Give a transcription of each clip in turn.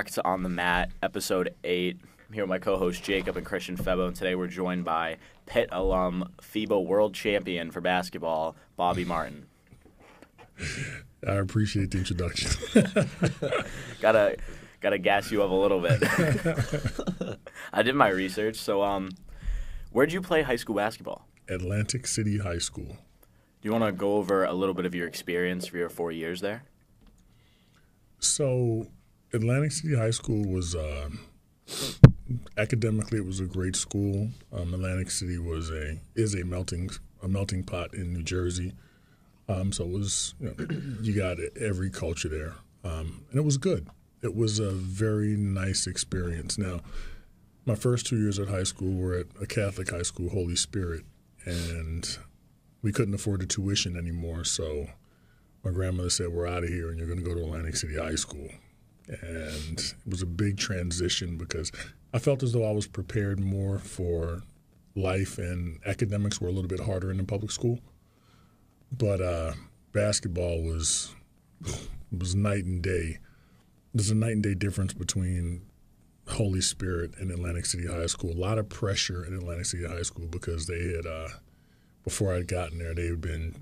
Locked on the Mat, Episode 8. I'm here with my co-host Jacob and Christian Febo, and today we're joined by Pitt alum, FIBA world champion for basketball, Bobby Martin. I appreciate the introduction. Gotta gas you up a little bit. I did my research. So, where'd you play high school basketball? Atlantic City High School. Do you want to go over a little bit of your experience for your 4 years there? So, Atlantic City High School was academically it was a great school. Atlantic City is a melting pot in New Jersey. So it was you got every culture there, and it was good. It was a very nice experience. Now, my first 2 years at high school were at a Catholic high school, Holy Spirit, and we couldn't afford the tuition anymore. So my grandmother said, "We're out of here, and you're going to go to Atlantic City High School." And it was a big transition because I felt as though I was prepared more for life, and academics were a little bit harder in the public school. But basketball was night and day. There's a night and day difference between Holy Spirit and Atlantic City High School. A lot of pressure in Atlantic City High School because they had, before I'd gotten there, they had been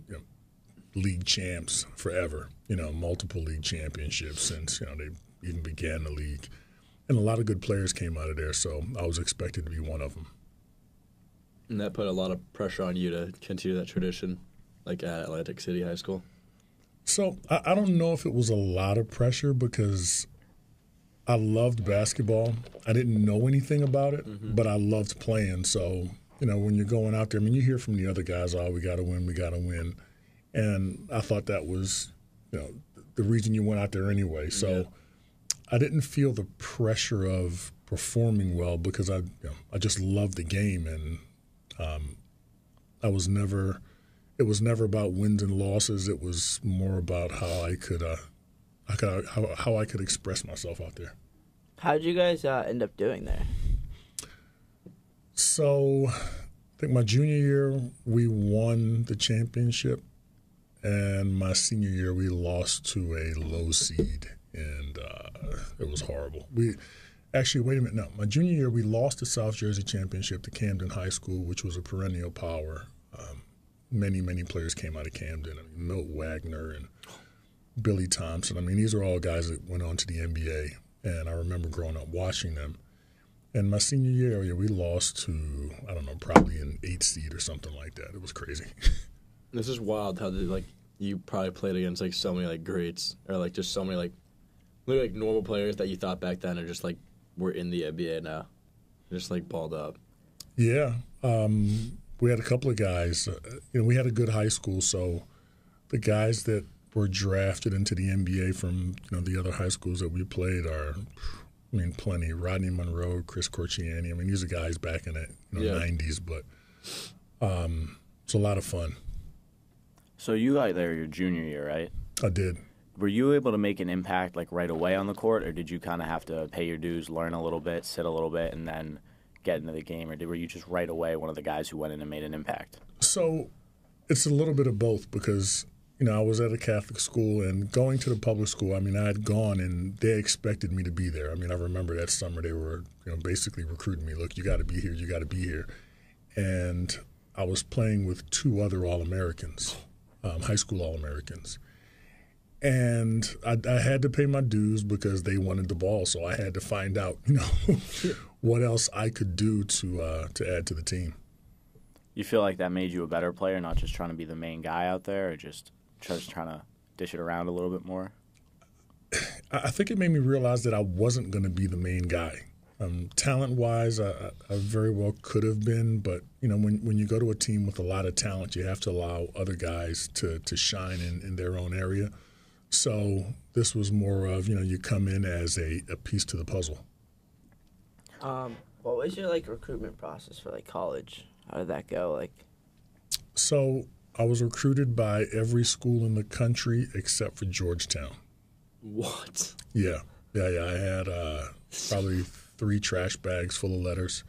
league champs forever. Multiple league championships since they even began the league, and a lot of good players came out of there. So I was expected to be one of them. And that put a lot of pressure on you to continue that tradition, like at Atlantic City High School? So I don't know if it was a lot of pressure because I loved basketball. I didn't know anything about it, but I loved playing. So, when you're going out there, you hear from the other guys, "Oh, we got to win, we got to win." And I thought that was, the reason you went out there anyway. So I didn't feel the pressure of performing well because I just loved the game, and it was never about wins and losses. It was more about how I could express myself out there. How did you guys end up doing there? So I think my junior year we won the championship, and my senior year we lost to a low seed, and it was horrible. My junior year we lost the South Jersey championship to Camden High School, which was a perennial power. Many players came out of Camden. Milt Wagner and Billy Thompson. These are all guys that went on to the NBA, and I remember growing up watching them. And my senior year, we lost to, probably an 8 seed or something like that. It was crazy. This is wild how you probably played against so many greats, or just so many literally normal players that you thought back then are just were in the NBA now, just balled up. Yeah. We had a couple of guys. We had a good high school, so the guys that were drafted into the NBA from the other high schools that we played are, plenty. Rodney Monroe, Chris Corciani. These are guys back in the 90s, but it's a lot of fun. So you got there your junior year, right? I did. Were you able to make an impact right away on the court, or did you kind of have to pay your dues, learn a little bit, sit a little bit, and then get into the game, or were you just right away one of the guys who went in and made an impact? So it's a little bit of both because, I was at a Catholic school, and going to the public school, I had gone and they expected me to be there. I remember that summer they were, basically recruiting me. Look, you got to be here, you got to be here. And I was playing with 2 other All-Americans, high school All-Americans. And I had to pay my dues because they wanted the ball, so I had to find out, what else I could do to add to the team. You feel like that made you a better player, not just trying to be the main guy out there, or just trying to dish it around a little bit more? I think it made me realize that I wasn't going to be the main guy. Talent-wise, I very well could have been, but when you go to a team with a lot of talent, you have to allow other guys to shine in their own area. So this was more of, you come in as a piece to the puzzle. What was your recruitment process for college? How did that go? So I was recruited by every school in the country except for Georgetown. What? Yeah. I had probably 3 trash bags full of letters.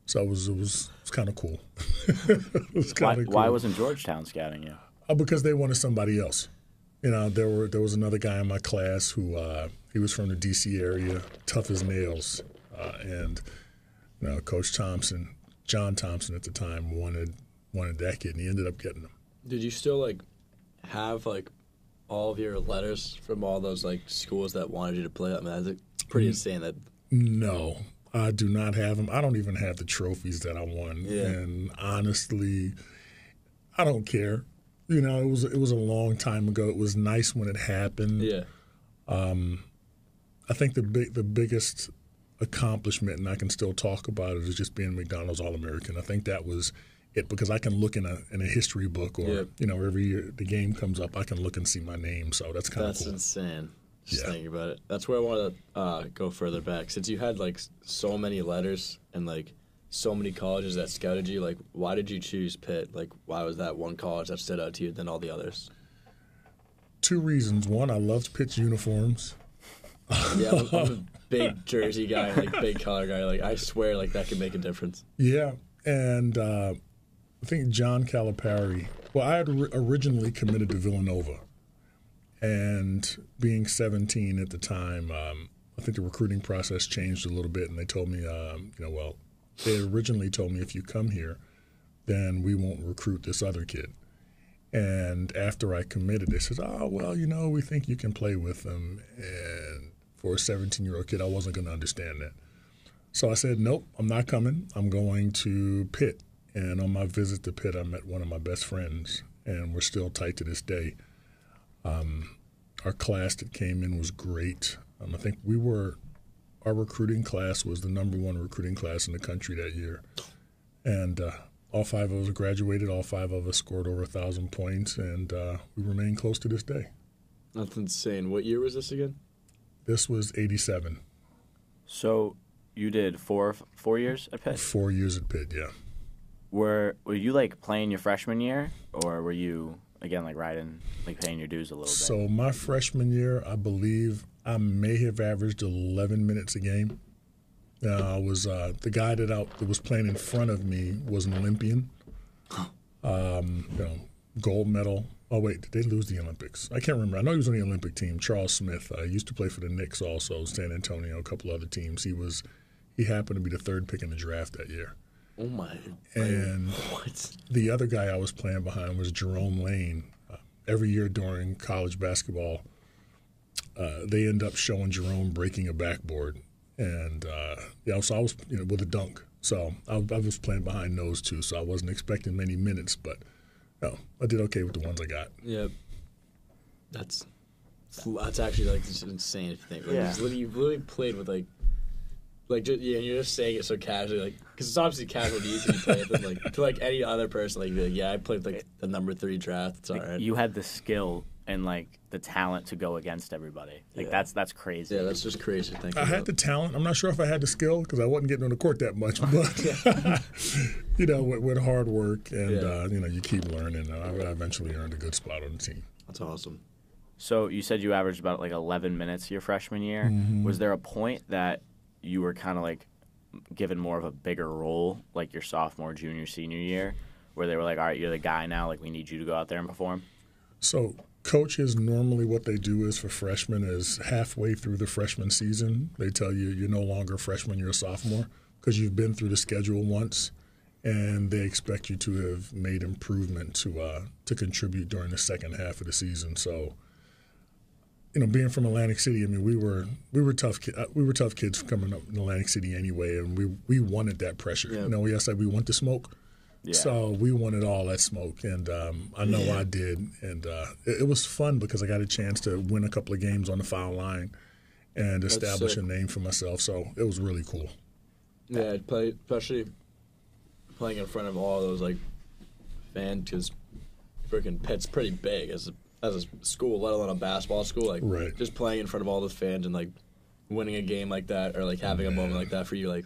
So it was kind of cool. It was kind of cool. Why wasn't Georgetown scouting you? Because they wanted somebody else. There was another guy in my class who He was from the D.C. area, tough as nails, and Coach Thompson, John Thompson at the time, wanted that kid, and he ended up getting him. Did you still have all of your letters from all those schools that wanted you to play? I mean, that's pretty insane. That No, I do not have them. I don't even have the trophies that I won, and honestly, I don't care. It was a long time ago. It was nice when it happened. Yeah. I think the biggest accomplishment, and I can still talk about it, is just being McDonald's All-American. I think that was it, because I can look in a history book, or every year the game comes up, I can look and see my name. So that's kind of cool. That's insane. Just thinking about it. That's where I want to go further back. Since you had so many letters and so many colleges that scouted you, why did you choose Pitt? Why was that one college that stood out to you than all the others? 2 reasons. One, I loved Pitt's uniforms. Yeah, I'm a big jersey guy, big color guy. I swear, that could make a difference. Yeah, and I think John Calipari. Well, I had originally committed to Villanova, and being 17 at the time, I think the recruiting process changed a little bit, and they told me, they originally told me, if you come here, then we won't recruit this other kid. And after I committed, they said, we think you can play with them. And for a 17-year-old kid, I wasn't going to understand that. So I said, nope, I'm not coming. I'm going to Pitt. And on my visit to Pitt, I met one of my best friends, and we're still tight to this day. Our class that came in was great. I think our recruiting class was the #1 recruiting class in the country that year. And all 5 of us graduated. All 5 of us scored over 1,000 points, and we remain close to this day. That's insane. What year was this again? This was 87. So you did 4 years at Pitt? 4 years at Pitt, yeah. Were you playing your freshman year, or were you again riding, paying your dues a little bit? So my freshman year, I believe I may have averaged 11 minutes a game. I was the guy that was playing in front of me was an Olympian, gold medal. Oh wait, did they lose the Olympics? I can't remember. I know he was on the Olympic team. Charles Smith used to play for the Knicks, also San Antonio, a couple other teams. He happened to be the 3rd pick in the draft that year. Oh my! And what? The other guy I was playing behind was Jerome Lane. Every year during college basketball, they end up showing Jerome breaking a backboard. And so I was with a dunk. So I was playing behind those two, so I wasn't expecting many minutes, but I did okay with the ones I got. Yeah, that's actually this insane if you think. You literally played with and you're just saying it so casually, because it's obviously casual to you to play it, but to any other person, I played the #3 draft. It's all right. You had the skill and the talent to go against everybody. That's crazy. Yeah, that's just crazy to think about. I had the talent. I'm not sure if I had the skill, because I wasn't getting on the court that much. But with hard work and you keep learning. I eventually earned a good spot on the team. That's awesome. So you said you averaged about 11 minutes your freshman year. Mm-hmm. Was there a point that you were kind of given more of a bigger role, your sophomore, junior, senior year, where they were all right, you're the guy now, we need you to go out there and perform? So coaches, normally what they do is for freshmen is halfway through the freshman season, they tell you you're no longer a freshman, you're a sophomore, because you've been through the schedule once, and they expect you to have made improvement to contribute during the second half of the season. So, being from Atlantic City, we were tough. We were tough kids coming up in Atlantic City anyway, and we wanted that pressure. Yeah. I said we want the smoke. Yeah. So we wanted all that smoke, and I know I did. And it was fun because I got a chance to win a couple of games on the foul line and establish a name for myself. So it was really cool. Yeah, especially playing in front of all those fans, because freaking Pitt's pretty big as a school, let alone a basketball school. Right. Just playing in front of all those fans and winning a game like that, or having a moment like that for you, it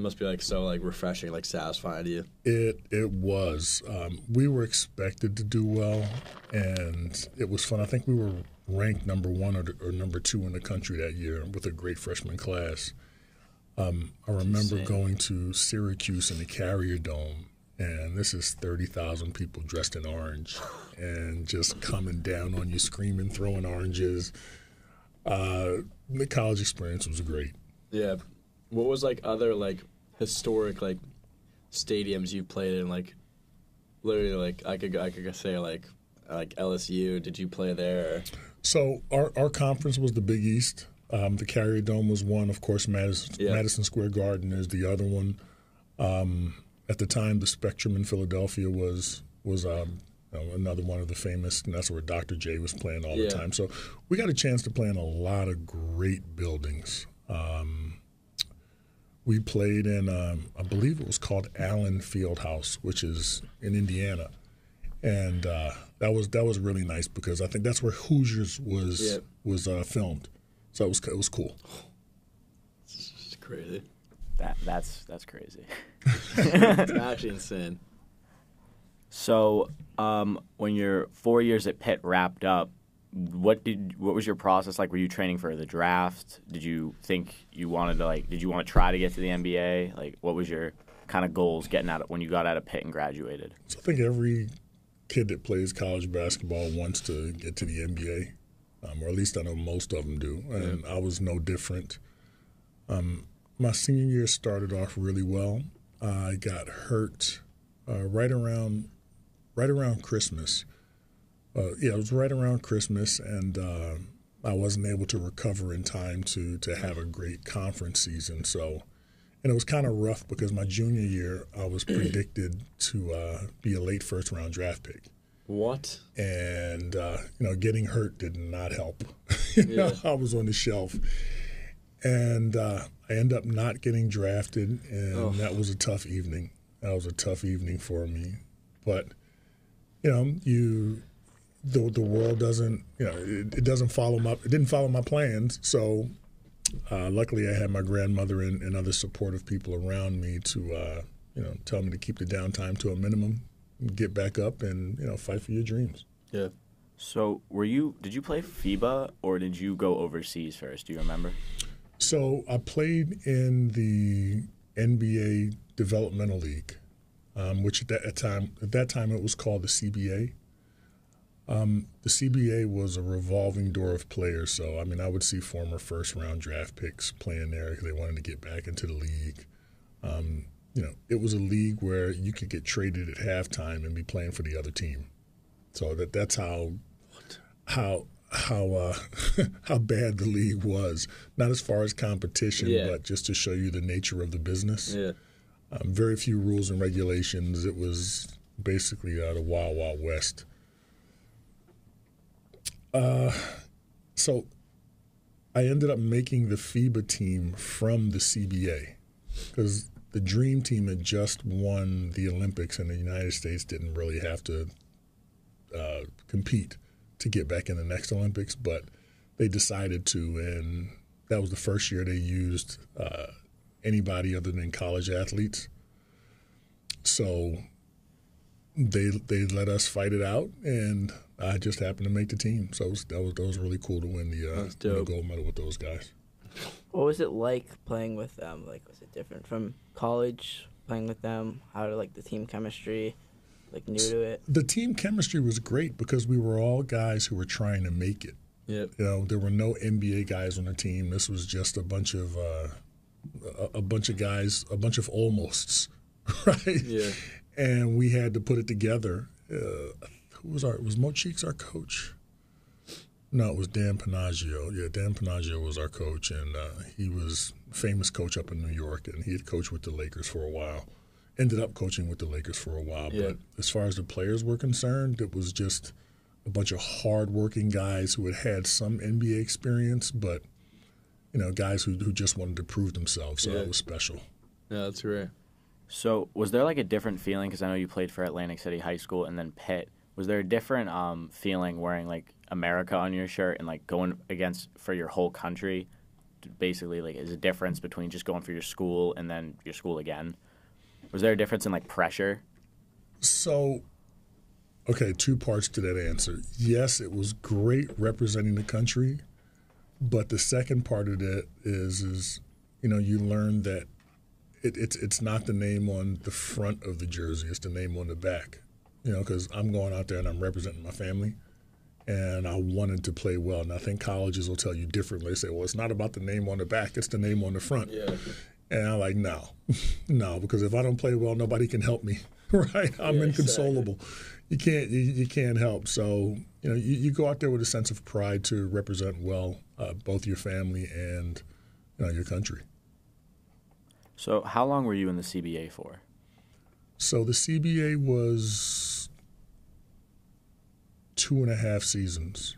must be so refreshing, satisfying to you. It was. We were expected to do well, and it was fun. I think we were ranked #1 or #2 in the country that year with a great freshman class. I remember going to Syracuse in the Carrier Dome, and this is 30,000 people dressed in orange and just coming down on you, screaming, throwing oranges. The college experience was great. Yeah. What was like other like historic like stadiums you played in? Like literally, like I could say like LSU. Did you play there? So our conference was the Big East. The Carrier Dome was one. Of course, Madison Square Garden is the other one. At the time, the Spectrum in Philadelphia was another one of the famous, and that's where Dr. J was playing all the time. So we got a chance to play in a lot of great buildings. We played in, I believe it was called Allen Fieldhouse, which is in Indiana, and that was really nice because I think that's where Hoosiers was filmed. So it was cool. It's crazy. That's crazy. It's actually insane. So, when your 4 years at Pitt wrapped up, what was your process like? Were you training for the draft? Did you think you wanted to did you want to try to get to the NBA? Like, what was your kind of goals getting out of when you got out of Pitt and graduated? So I think every kid that plays college basketball wants to get to the NBA, or at least I know most of them do, and I was no different. My senior year started off really well. I got hurt right around Christmas. It was right around Christmas, and I wasn't able to recover in time to have a great conference season. So, and it was kind of rough because my junior year I was predicted to be a late first-round draft pick. What? And getting hurt did not help. I was on the shelf, and I ended up not getting drafted, and that was a tough evening. That was a tough evening for me, but the world doesn't, it doesn't follow it didn't follow my plans. So luckily I had my grandmother and other supportive people around me to, tell me to keep the downtime to a minimum, get back up and, fight for your dreams. Yeah. So did you play FIBA or did you go overseas first? Do you remember? So I played in the NBA Developmental League, which at that time it was called the CBA. The CBA was a revolving door of players. So, I would see former first-round draft picks playing there because they wanted to get back into the league. It was a league where you could get traded at halftime and be playing for the other team. So that's how bad the league was. Not as far as competition, but just to show you the nature of the business. Yeah. Very few rules and regulations. It was basically the Wild Wild West. So I ended up making the FIBA team from the CBA because the Dream Team had just won the Olympics and the United States didn't really have to compete to get back in the next Olympics, but they decided to, and that was the first year they used anybody other than college athletes. So they let us fight it out, and I just happened to make the team. So that was really cool to win the gold medal with those guys. What was it like playing with them? Like, was it different from college playing with them? How did the team chemistry, new to it? The team chemistry was great because we were all guys who were trying to make it. Yep. There were no NBA guys on the team. This was just a bunch of guys, a bunch of almosts, right? Yeah. And we had to put it together. Was Mo Cheeks our coach? No, it was Dan Panaggio. Yeah, Dan Panaggio was our coach, and he was a famous coach up in New York, and he had coached with the Lakers for a while. Ended up coaching with the Lakers for a while. Yeah. But as far as the players were concerned, it was just a bunch of hard-working guys who had some NBA experience, but guys who just wanted to prove themselves. So that was special. Yeah, that's great. So was there a different feeling? Because I know you played for Atlantic City High School and then Pitt. Was there a different feeling wearing America on your shirt and going against for your whole country? Basically, is a difference between just going for your school and then your school again? Was there a difference in pressure? So, okay, two parts to that answer. Yes, it was great representing the country, but the second part of it is you learn that it's not the name on the front of the jersey; it's the name on the back. Because I'm going out there and I'm representing my family, and I wanted to play well. And I think colleges will tell you differently. They say, well, it's not about the name on the back, it's the name on the front. Yeah. And I'm like, no, no, because if I don't play well, nobody can help me, right? I'm inconsolable. Exactly. You can't help. So, you go out there with a sense of pride to represent well both your family and your country. So how long were you in the CBA for? So the CBA was 2.5 seasons.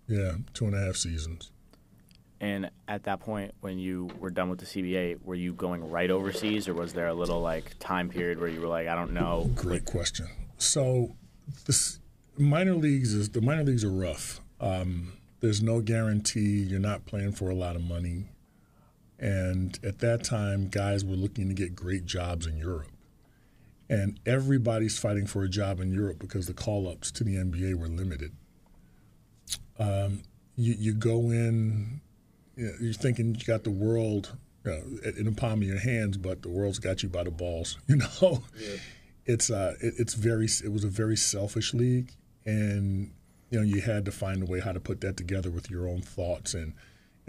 Yeah, 2.5 seasons. And at that point, when you were done with the CBA, were you going right overseas, or was there a little time period where you were like, I don't know? Great question. So the minor leagues are rough. There's no guarantee. You're not playing for a lot of money. And at that time, guys were looking to get great jobs in Europe. And everybody's fighting for a job in Europe because the call-ups to the NBA were limited. You go in, you're thinking you got the world in the palm of your hands, but the world's got you by the balls. Yeah. It was a very selfish league, and you had to find a way how to put that together with your own thoughts and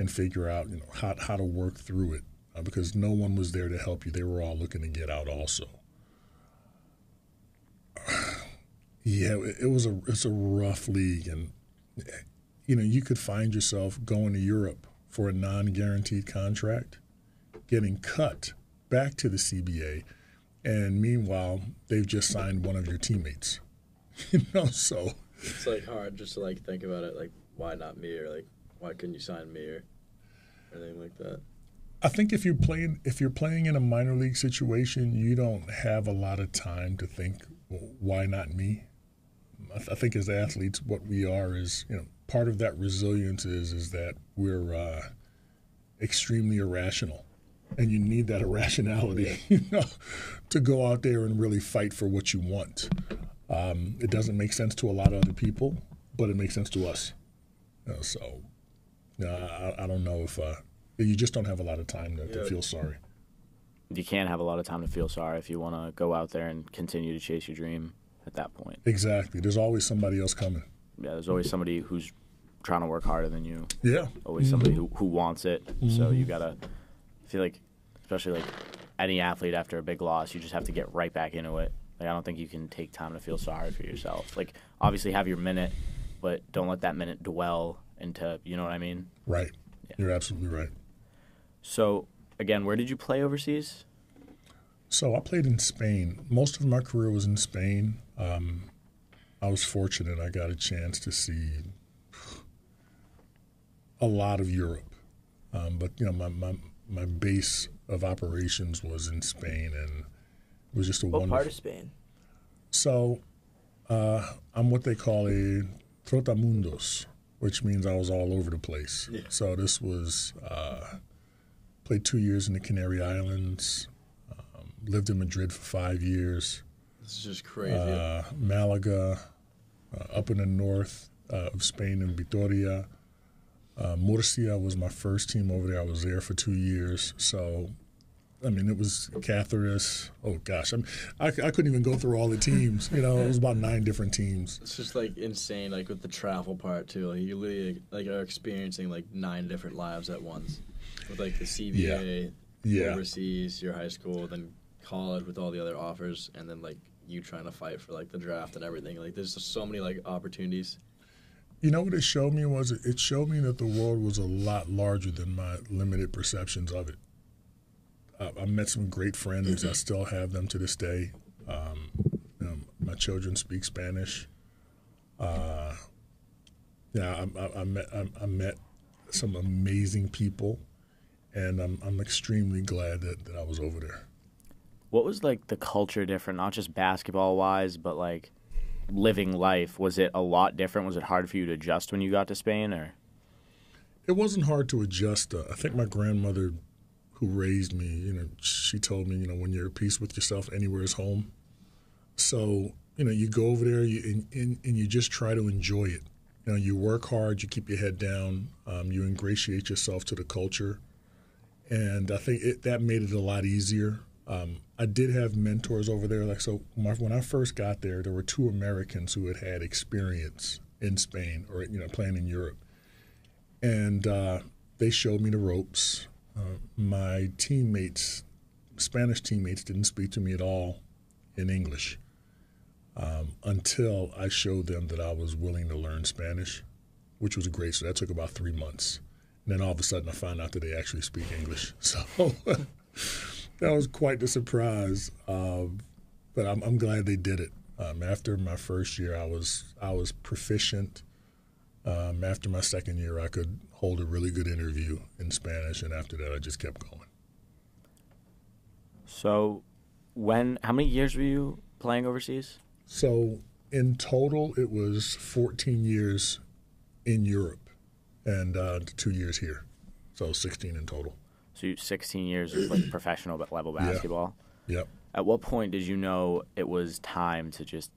figure out how to work through it because no one was there to help you. They were all looking to get out also. Yeah, it's a rough league, and you could find yourself going to Europe for a non-guaranteed contract, getting cut back to the CBA, and meanwhile they've just signed one of your teammates. So it's hard just to think about it, why not me, or why couldn't you sign me or anything like that. I think if you're playing in a minor league situation, you don't have a lot of time to think, well, why not me? I think as athletes, what we are is, part of that resilience is that we're extremely irrational, and you need that irrationality, to go out there and really fight for what you want. It doesn't make sense to a lot of other people, but it makes sense to us. I don't know if you just don't have a lot of time to feel sorry. You can't have a lot of time to feel sorry if you want to go out there and continue to chase your dream at that point. Exactly. There's always somebody else coming. Yeah, there's always somebody who's trying to work harder than you. Yeah. Always somebody who wants it. So you got to feel like, especially any athlete after a big loss, you just have to get right back into it. I don't think you can take time to feel sorry for yourself. Obviously have your minute, but don't let that minute dwell into, you know what I mean? Right. Yeah. You're absolutely right. So, again, where did you play overseas? So I played in Spain. Most of my career was in Spain. I was fortunate. I got a chance to see a lot of Europe. But, my base of operations was in Spain, and it was just a wonderful. What part of Spain? So I'm what they call a trotamundos, which means I was all over the place. Yeah. So this was played 2 years in the Canary Islands, lived in Madrid for 5 years. This is just crazy. Malaga, up in the north of Spain in Vitoria. Murcia was my first team over there. I was there for 2 years. So, it was Cáceres. Oh, gosh. I couldn't even go through all the teams. It was about 9 different teams. It's just, insane, with the travel part, too. You literally, are experiencing, 9 different lives at once. With, the CBA, overseas, your high school, then college with all the other offers, and then, you trying to fight for, the draft and everything. There's just so many, opportunities. You know what it showed me was it showed me that the world was a lot larger than my limited perceptions of it. I met some great friends. I still have them to this day. My children speak Spanish. I met some amazing people, and I'm extremely glad that I was over there. What was the culture different, not just basketball wise, but living life? Was it a lot different? Was it hard for you to adjust when you got to Spain, or? It wasn't hard to adjust. I think my grandmother, who raised me, she told me, when you're at peace with yourself, anywhere is home. So, you go over there and you just try to enjoy it. You work hard, you keep your head down, you ingratiate yourself to the culture. And I think that made it a lot easier. I did have mentors over there. When I first got there, there were 2 Americans who had experience in Spain or playing in Europe, and they showed me the ropes. My teammates, Spanish teammates, didn't speak to me at all in English until I showed them that I was willing to learn Spanish, which was great. So that took about 3 months. And then all of a sudden I found out that they actually speak English. So that was quite the surprise. But I'm glad they did it. After my first year, I was proficient. After my second year, I could hold a really good interview in Spanish, and after that, I just kept going. So, how many years were you playing overseas? So, in total, it was 14 years in Europe and 2 years here. So, 16 in total. So, 16 years of like professional level basketball. Yeah. Yep. At what point did you know it was time to just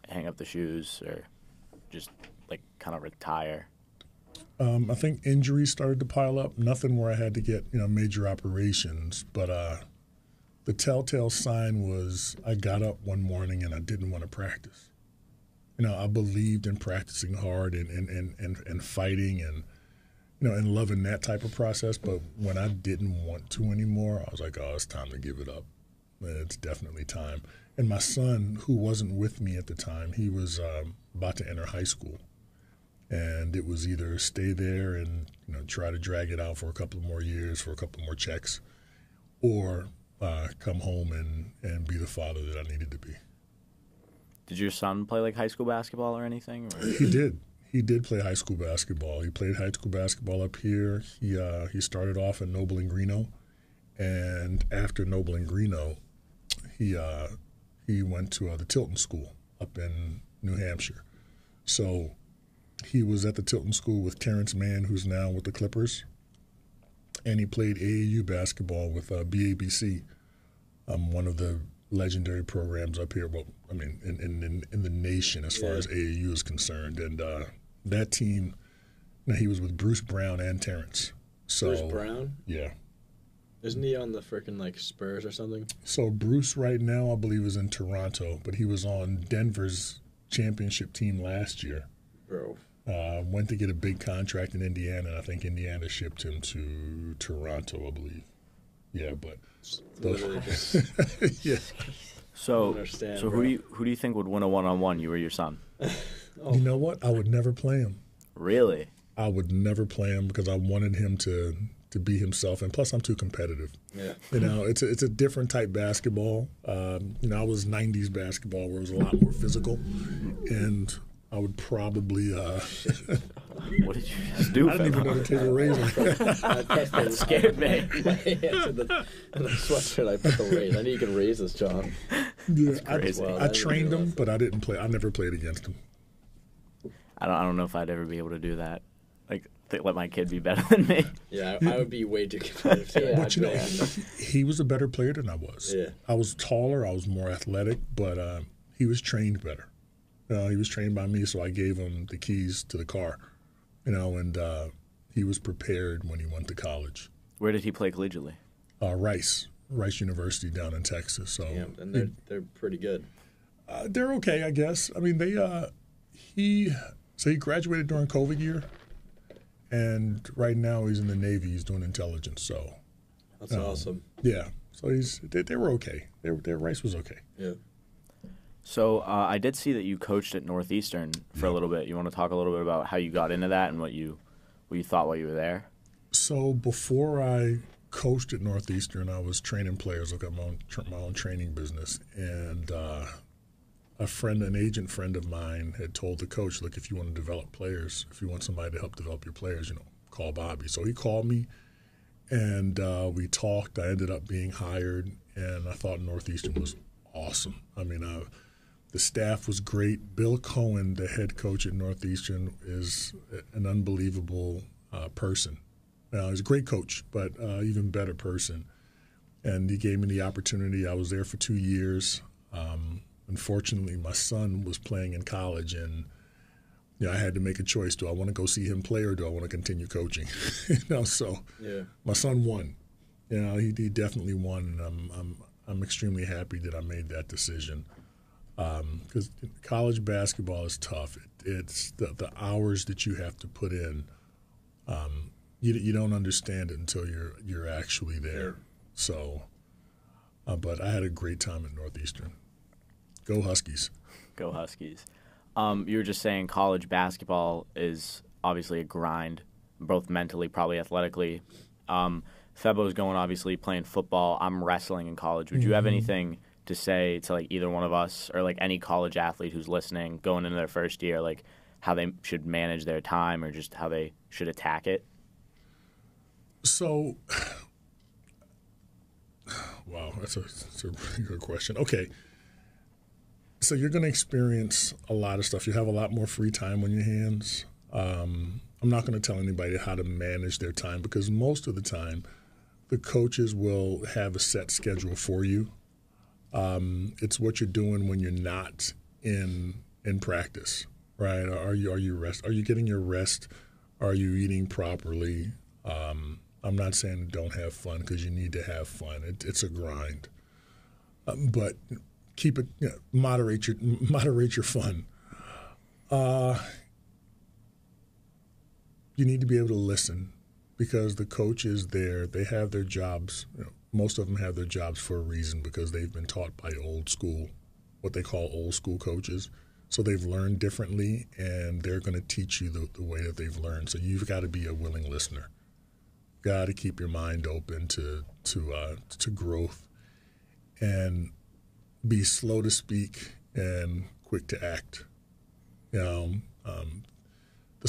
hang up the shoes or just like kind of retire? I think injuries started to pile up. Nothing where I had to get major operations, but the telltale sign was I got up one morning and I didn't want to practice. I believed in practicing hard and fighting and and loving that type of process. But when I didn't want to anymore, I was like, oh, it's time to give it up. It's definitely time. And my son, who wasn't with me at the time, he was about to enter high school. And it was either stay there and try to drag it out for a couple of more years, for a couple more checks, or come home and be the father that I needed to be. Did your son play like high school basketball or anything? Or? He did. He did play high school basketball. He played high school basketball up here. He started off at Noble and Greeno, and after Noble and Greeno, he went to the Tilton School up in New Hampshire. So he was at the Tilton School with Terrence Mann, who's now with the Clippers, and he played AAU basketball with BABC, one of the legendary programs up here. Well, I mean, in the nation as far as AAU is concerned. And that team, he was with Bruce Brown and Terrence. So, Bruce Brown? Yeah. Isn't he on the frickin' like Spurs or something? So Bruce right now, I believe, is in Toronto, but he was on Denver's championship team last year. Bro. Went to get a big contract in Indiana, and I think Indiana shipped him to Toronto, I believe. Yeah, but Literally just yeah. So understand, who do you think would win a one-on-one? You or your son? You know what? I would never play him. Really? I would never play him because I wanted him to be himself, and plus I'm too competitive. Yeah. It's a different type basketball. I was 90s basketball where it was a lot more physical, and I would probably What did you just do? I didn't even know to take a razor. That scared me. My hands in the sweatshirt. I put the raise. I knew you could raise this, John. Yeah, crazy. I trained him, but I didn't play. I never played against him. I don't know if I'd ever be able to do that. Like, let my kid be better than me. Yeah, I would be way too competitive. Too. But he was a better player than I was. Yeah. I was taller. I was more athletic, but he was trained better. He was trained by me, so I gave him the keys to the car. And he was prepared when he went to college. Where did he play collegiately? Rice University down in Texas. So Yeah, and they're pretty good. they're okay, I guess. I mean, he graduated during COVID year, and right now he's in the Navy. He's doing intelligence. So That's awesome. yeah, so they were okay. Their Rice was okay. Yeah. So I did see that you coached at Northeastern for a little bit. You want to talk a little bit about how you got into that and what you thought while you were there? So before I coached at Northeastern, I was training players. I got my own training business, and an agent friend of mine had told the coach, "Look, if you want to develop players, if you want somebody to help develop your players, call Bobby." So he called me, and we talked. I ended up being hired, and I thought Northeastern was awesome. I mean, the staff was great. Bill Cohen, the head coach at Northeastern, is an unbelievable person. Now, he's a great coach, but even better person. And he gave me the opportunity. I was there for 2 years. Unfortunately, my son was playing in college, and I had to make a choice. Do I want to go see him play, or do I want to continue coaching? So my son won. He definitely won, and I'm extremely happy that I made that decision. because college basketball is tough. It's the hours that you have to put in. You don't understand it until you're actually there. So, but I had a great time at Northeastern. Go Huskies. Go Huskies. You were just saying college basketball is obviously a grind, both mentally, probably athletically. Febo's going, obviously, playing football. I'm wrestling in college. Would you have anything to say to, like, either one of us or, like, any college athlete who's listening, going into their first year, like, how they should manage their time or just how they should attack it? So, wow, that's a really good question. Okay. So you're going to experience a lot of stuff. You have a lot more free time on your hands. I'm not going to tell anybody how to manage their time because most of the time the coaches will have a set schedule for you. It's what you're doing when you're not in practice, right? Are you getting your rest? Are you eating properly? I'm not saying don't have fun because you need to have fun. It's a grind, but keep it. Moderate your fun. You need to be able to listen because the coach is there. They have their jobs. Most of them have their jobs for a reason because they've been taught by old school, what they call old school coaches. So they've learned differently, and they're going to teach you the way that they've learned. So you've got to be a willing listener. Got to keep your mind open to growth, and be slow to speak and quick to act. The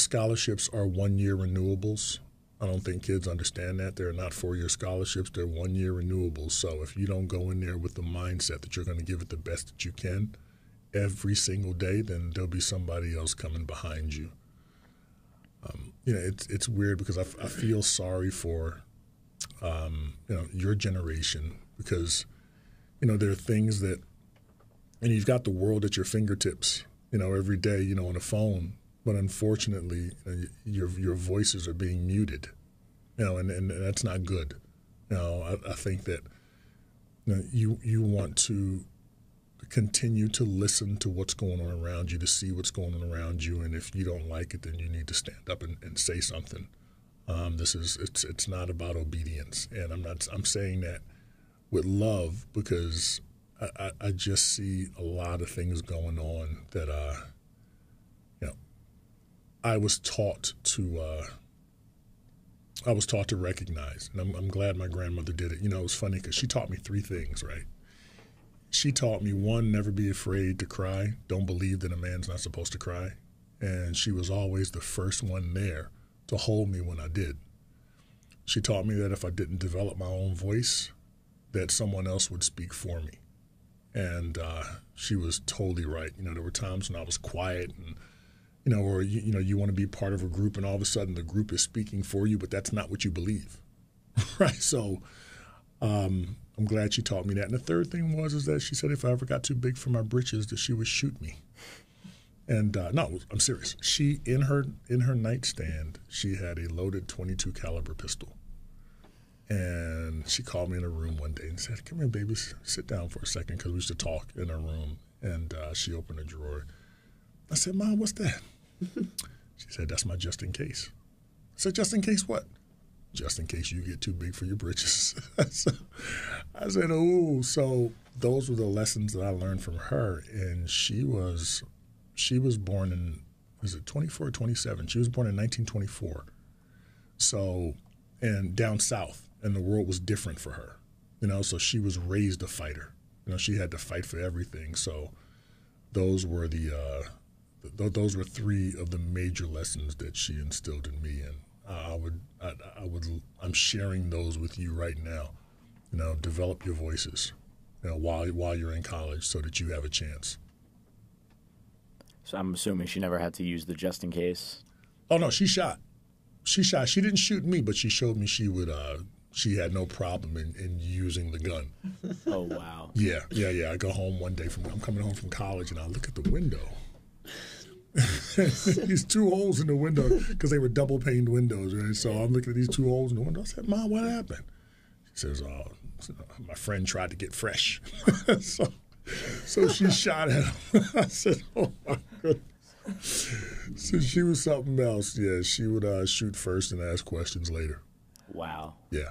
scholarships are 1-year renewables. I don't think kids understand that. They're not 4-year scholarships. They're 1-year renewables. So if you don't go in there with the mindset that you're going to give it the best that you can every single day, then there'll be somebody else coming behind you. It's weird because I feel sorry for, your generation because, there are things that, and you've got the world at your fingertips, every day, on a phone. But unfortunately, your voices are being muted, and that's not good. I think that you want to continue to listen to what's going on around you, to see what's going on around you, and if you don't like it, then you need to stand up and say something. It's not about obedience, and I'm saying that with love because I just see a lot of things going on that I was taught to recognize, and I'm glad my grandmother did it. It was funny because she taught me 3 things, right? She taught me, 1, never be afraid to cry. Don't believe that a man's not supposed to cry. And she was always the first one there to hold me when I did. She taught me that if I didn't develop my own voice, that someone else would speak for me. And she was totally right. There were times when I was quiet and or you want to be part of a group and all of a sudden the group is speaking for you, but that's not what you believe, right? So I'm glad she taught me that. And the third thing is that she said if I ever got too big for my britches, that she would shoot me. And no, I'm serious. She in her nightstand, she had a loaded .22 caliber pistol, and she called me in her room one day and said, "Come here, baby, sit down for a second," because we used to talk in her room. And she opened a drawer. I said, "Mom, what's that?" She said, "That's my just in case." I said, "Just in case what?" "Just in case you get too big for your britches." So I said, "Oh." So those were the lessons that I learned from her. And she was born in, was it 24 or 27? She was born in 1924. So, and down south, and the world was different for her. So she was raised a fighter. She had to fight for everything. So those were those were 3 of the major lessons that she instilled in me, and I'm sharing those with you right now. Develop your voices, while you're in college, so that you have a chance. So I'm assuming she never had to use the just in case. Oh no, she shot. She didn't shoot me, but she showed me she would. She had no problem in using the gun. Oh wow. Yeah. I go home one day I'm coming home from college, and I look at the window. These 2 holes in the window because they were double paned windows, right? So I'm looking at these 2 holes in the window. I said, "Mom, what happened?" She says, "Oh, my friend tried to get fresh." So So she shot at him. I said, oh, my goodness. So she was something else. Yeah, she would shoot first and ask questions later. Wow. Yeah.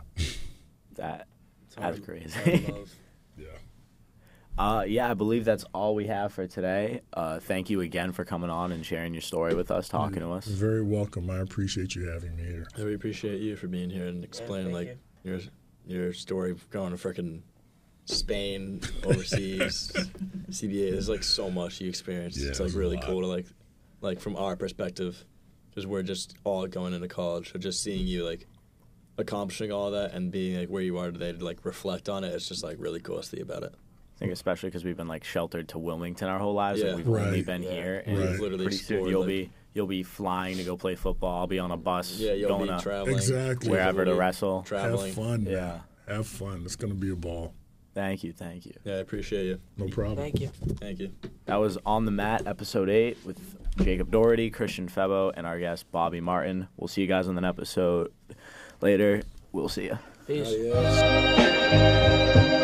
That's crazy. Yeah. Yeah, I believe that's all we have for today. Thank you again for coming on and sharing your story with us, talking to us. You're very welcome. I appreciate you having me here. Yeah, we appreciate you for being here and explaining your story of going to frickin' Spain, overseas, CBA. There's like so much you experienced. Yeah, it's like really a lot. cool to like from our perspective, because we're just all going into college. So just seeing you like accomplishing all that and being like where you are today to like reflect on it, it's just like really cool to see about it. I think especially because we've been like sheltered to Wilmington our whole lives, Yeah. and we've only Right. been here. And And you've literally pretty soon explored, you'll be flying to go play football. I'll be on a bus you'll going be to traveling. Exactly. wherever to wrestle. Traveling. Have fun, man. Yeah. Have fun. It's going to be a ball. Thank you. Yeah, I appreciate you. No problem. Thank you. Thank you. That was On the Mat, episode 8, with Jacob Doherty, Christian Febo, and our guest Bobby Martin. We'll see you guys on the next episode later. We'll see you. Peace. Adios.